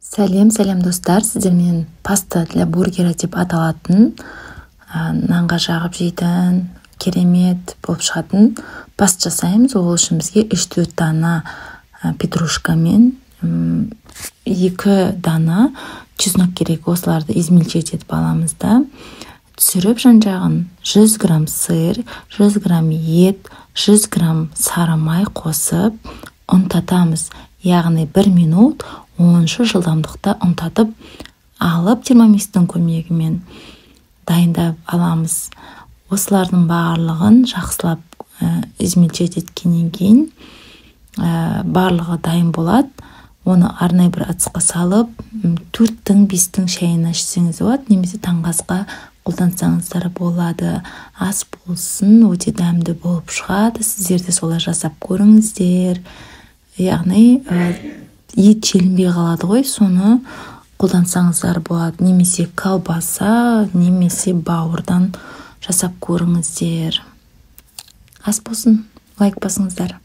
Сәлем достар, сіздермен паста для бургера деп аталатын нанға жағып жейтін керемет болып шығатын паста жасаймыз. Ол үшін бізге 3-4 дана петрушка мен 2 дана чеснок керек. Осыларды измельчить етіп аламыз да. Түсіріп жан-жағын 100 грамм сыр, 100 грамм ет, 100 грамм сары май қосып ұнтатамыз. Яғни 1 минут 10 жылдамдықта ұнтатып алып термомикстің көмегімен дайындап аламыз. Осылардың барлығын жақсылап измельчить еткеннен кейін барлығы дайын болады. Оны арнайы бір ыдысқа салып 4-5 шайына ішсеңіз болады, немесе таңғы асқа қолдансаңыздар болады. Ас болсын, өте дәмді болып шығады. Сіздер де солай жасап көріңіздер. Яғни ет желінбей қалады ғой, соны қолдансаңыздар болады. Немесе колбаса, немесе бауырдан жасап көріңіздер. Ас болсын, лайк басыңыздар.